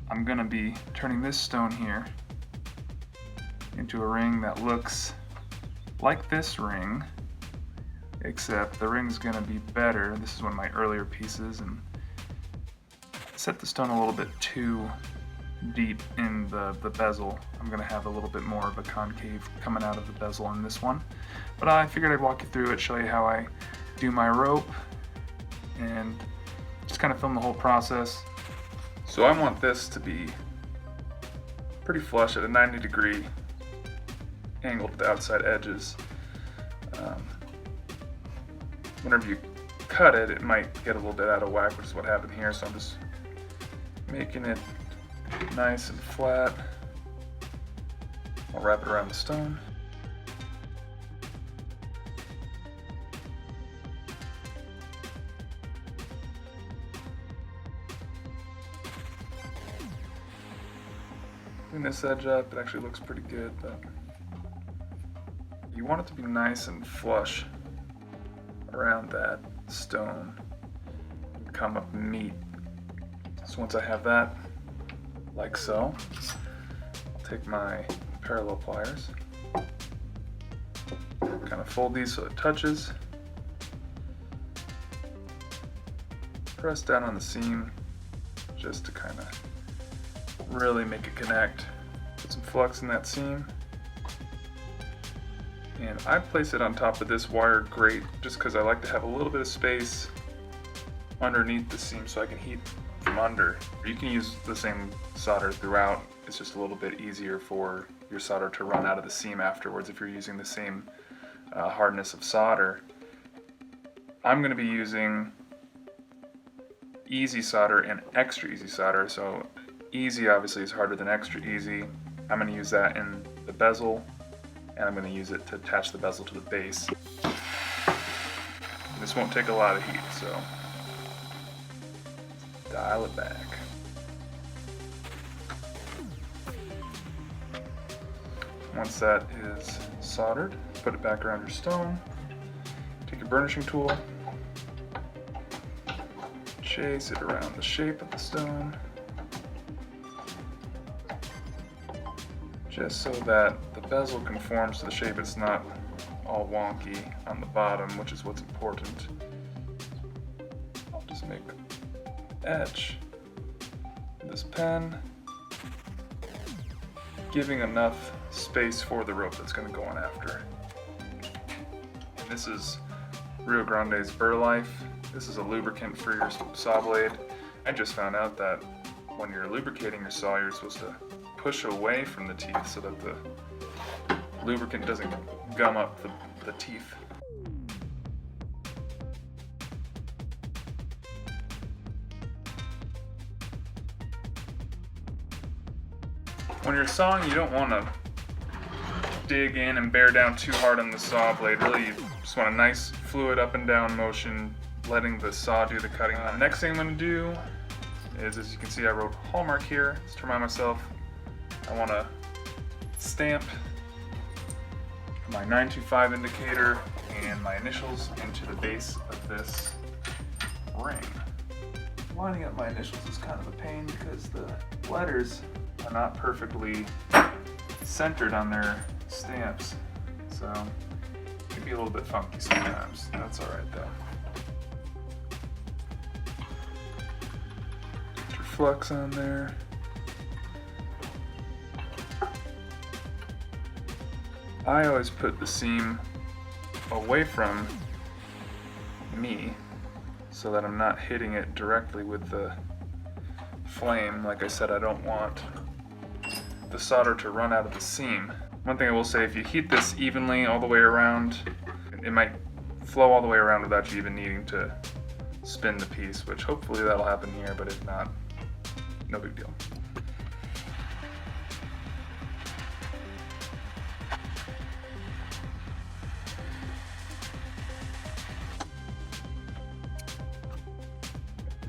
I'm gonna be turning this stone here into a ring that looks like this ring, except the ring's gonna be better. This is one of my earlier pieces, and set the stone a little bit too deep in the bezel. I'm gonna have a little bit more of a concave coming out of the bezel in this one. But I figured I'd walk you through it, show you how I do my rope, and just kind of film the whole process. So I want this to be pretty flush at a 90-degree angle to the outside edges. Whenever you cut it, it might get a little bit out of whack, which is what happened here, so I'm just making it nice and flat. I'll wrap it around the stone. Clean this edge up, it actually looks pretty good, but you want it to be nice and flush around that stone. Come up neat. So once I have that, like so, I'll take my parallel pliers, kind of fold these so it touches, press down on the seam just to kind of really make it connect. Put some flux in that seam, and I place it on top of this wire grate just because I like to have a little bit of space underneath the seam so I can heat from under. You can use the same solder throughout. It's just a little bit easier for your solder to run out of the seam afterwards if you're using the same hardness of solder. I'm going to be using easy solder and extra easy solder. So easy obviously is harder than extra easy. I'm going to use that in the bezel, and I'm going to use it to attach the bezel to the base. This won't take a lot of heat, so dial it back. Once that is soldered, put it back around your stone. Take your burnishing tool, chase it around the shape of the stone, just so that the bezel conforms to the shape. It's not all wonky on the bottom, which is what's important. I'll just make an etch with this pen, giving enough space for the rope that's going to go on after. And this is Rio Grande's Burr Life. This is a lubricant for your saw blade. I just found out that when you're lubricating your saw, you're supposed to push away from the teeth so that the lubricant doesn't gum up the teeth. When you're sawing, you don't want to dig in and bear down too hard on the saw blade. Really, you just want a nice fluid up and down motion, letting the saw do the cutting. Next thing I'm going to do is, as you can see, I wrote Hallmark here. Just to remind myself, I want to stamp my 925 indicator and my initials into the base of this ring. Lining up my initials is kind of a pain because the letters are not perfectly centered on their stamps, so it can be a little bit funky sometimes. That's alright though. Get your flux on there. I always put the seam away from me so that I'm not hitting it directly with the flame. Like I said, I don't want the solder to run out of the seam. One thing I will say, if you heat this evenly all the way around, it might flow all the way around without you even needing to spin the piece, which hopefully that'll happen here, but if not, no big deal.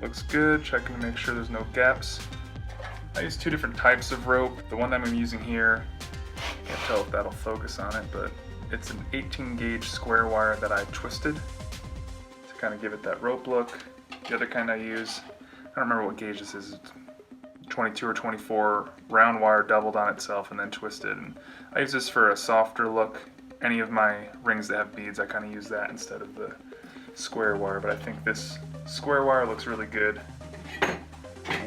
Looks good, checking to make sure there's no gaps. I use two different types of rope. The one that I'm using here, can't tell if that'll focus on it, but it's an 18 gauge square wire that I twisted to kind of give it that rope look. The other kind I use, I don't remember what gauge this is, it's 22 or 24 round wire doubled on itself and then twisted. And I use this for a softer look. Any of my rings that have beads, I kind of use that instead of the square wire, but I think this square wire looks really good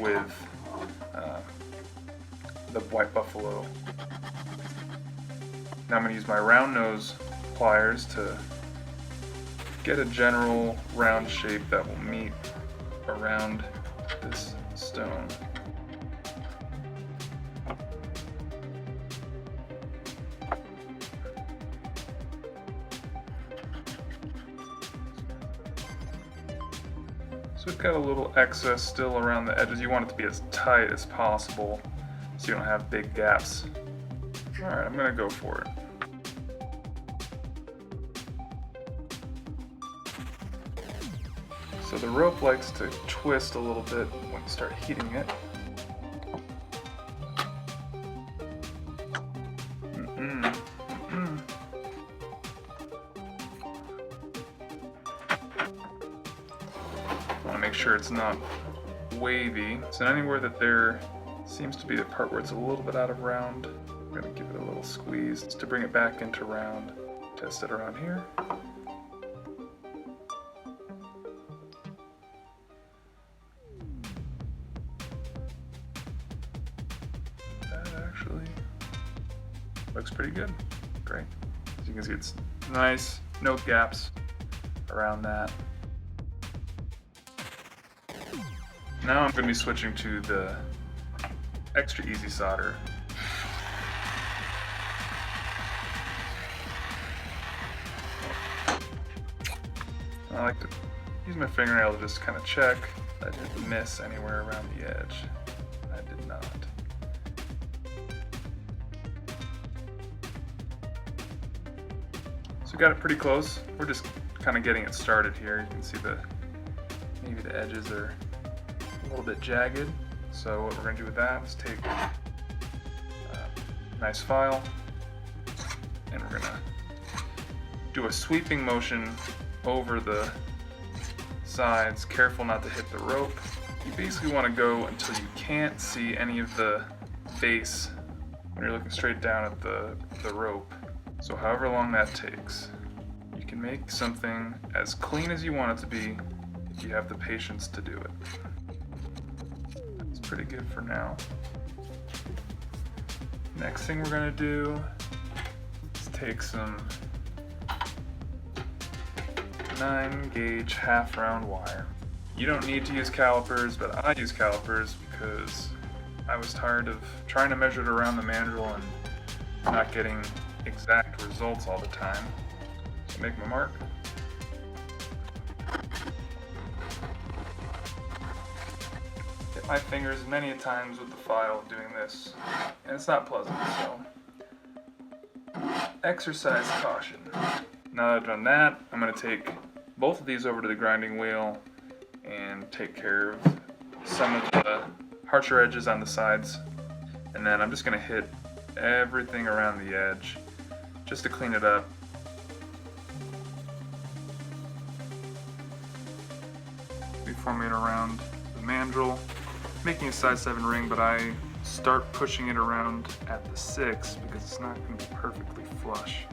with the white buffalo. Now I'm going to use my round nose pliers to get a general round shape that will meet around this stone. So we've got a little excess still around the edges. You want it to be as tight as possible so you don't have big gaps. Alright, I'm gonna go for it. So the rope likes to twist a little bit when you start heating it. Make sure it's not wavy. So anywhere that there seems to be the part where it's a little bit out of round, I'm going to give it a little squeeze to bring it back into round. Test it around here. That actually looks pretty good. Great. As you can see, it's nice, no gaps around that. Now I'm going to be switching to the extra easy solder. I like to use my fingernail to just kind of check that I didn't miss anywhere around the edge. I did not. So we got it pretty close. We're just kind of getting it started here. You can see maybe the edges are a little bit jagged. So what we're going to do with that is take a nice file and we're going to do a sweeping motion over the sides, careful not to hit the rope. You basically want to go until you can't see any of the base when you're looking straight down at the rope. So however long that takes, you can make something as clean as you want it to be if you have the patience to do it. That's pretty good for now. Next thing we're going to do is take some 9-gauge half-round wire. You don't need to use calipers, but I use calipers because I was tired of trying to measure it around the mandrel and not getting exact results all the time. So make my mark. Hit my fingers many a times with the file doing this, and it's not pleasant, so exercise caution. Now that I've done that, I'm going to take both of these over to the grinding wheel and take care of some of the harsher edges on the sides. And then I'm just going to hit everything around the edge just to clean it up. We form it around the mandrel, making a size 7 ring, but I start pushing it around at the 6 because it's not going to be perfectly flush.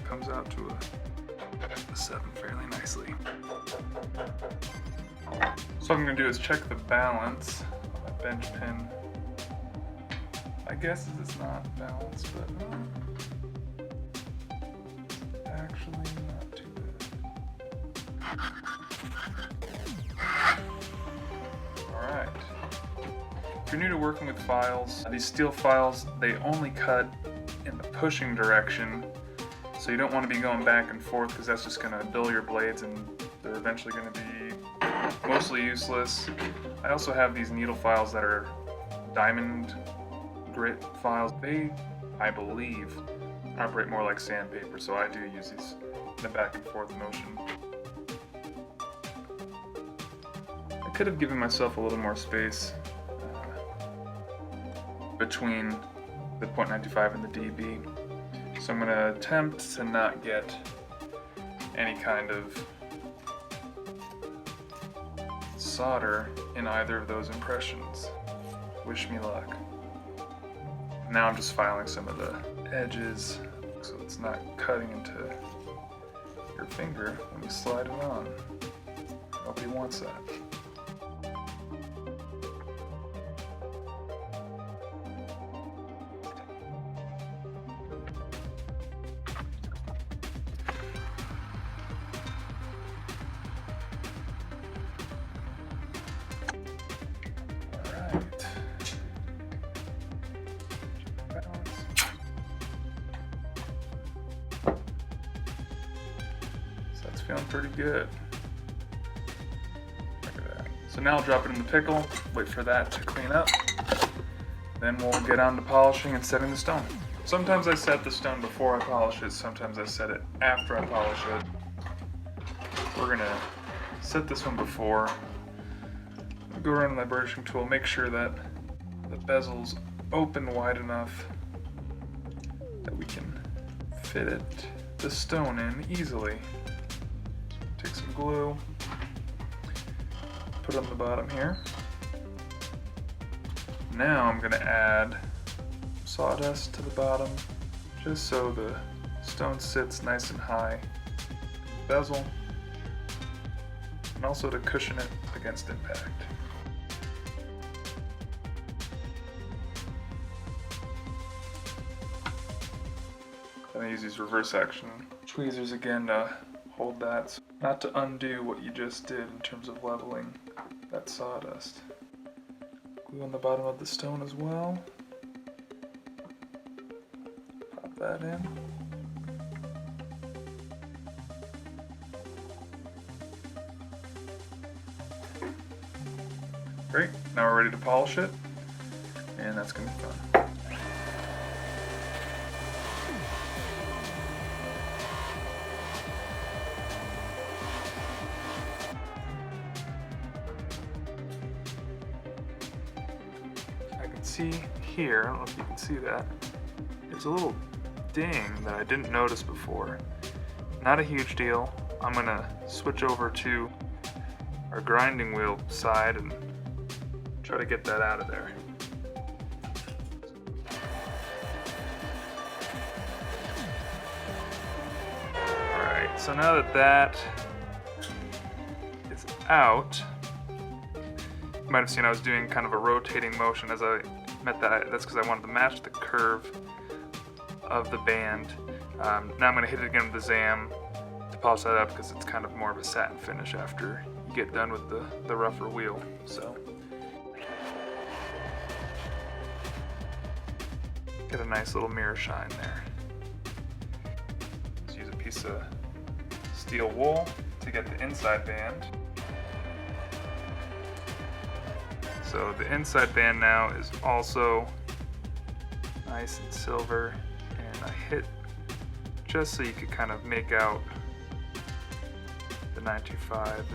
Comes out to a 7 fairly nicely. So what I'm going to do is check the balance of my bench pin. My guess is it's not balanced, but actually not too bad. Alright. If you're new to working with files, these steel files, they only cut in the pushing direction. So you don't want to be going back and forth because that's just going to dull your blades and they're eventually going to be mostly useless. I also have these needle files that are diamond grit files. They, I believe, operate more like sandpaper, so I do use these in a back and forth motion. I could have given myself a little more space between the .95 and the DB. So I'm going to attempt to not get any kind of solder in either of those impressions. Wish me luck. Now I'm just filing some of the edges so it's not cutting into your finger when you slide it on. Nobody wants that. Feeling pretty good. Look at that. So now I'll drop it in the pickle, wait for that to clean up. Then we'll get on to polishing and setting the stone. Sometimes I set the stone before I polish it, sometimes I set it after I polish it. We're gonna set this one before. Go around with my burnishing tool, make sure that the bezel's open wide enough that we can fit the stone in easily. Take some glue, put it on the bottom here. Now I'm going to add sawdust to the bottom, just so the stone sits nice and high in the bezel, and also to cushion it against impact. Then I use these reverse action tweezers again to hold that, not to undo what you just did in terms of leveling that sawdust. Glue on the bottom of the stone as well. Pop that in. Great, now we're ready to polish it, and that's going to be fun. See here, I don't know if you can see that, there's a little ding that I didn't notice before. Not a huge deal. I'm gonna switch over to our grinding wheel side and try to get that out of there. Alright, so now that that is out, you might have seen I was doing kind of a rotating motion as I met that. That's because I wanted to match the curve of the band. Now I'm going to hit it again with the Zam to polish that up because it's kind of more of a satin finish after you get done with the rougher wheel. So get a nice little mirror shine there. Let's use a piece of steel wool to get the inside band. So the inside band now is also nice and silver, and I hit just so you could kind of make out the 925.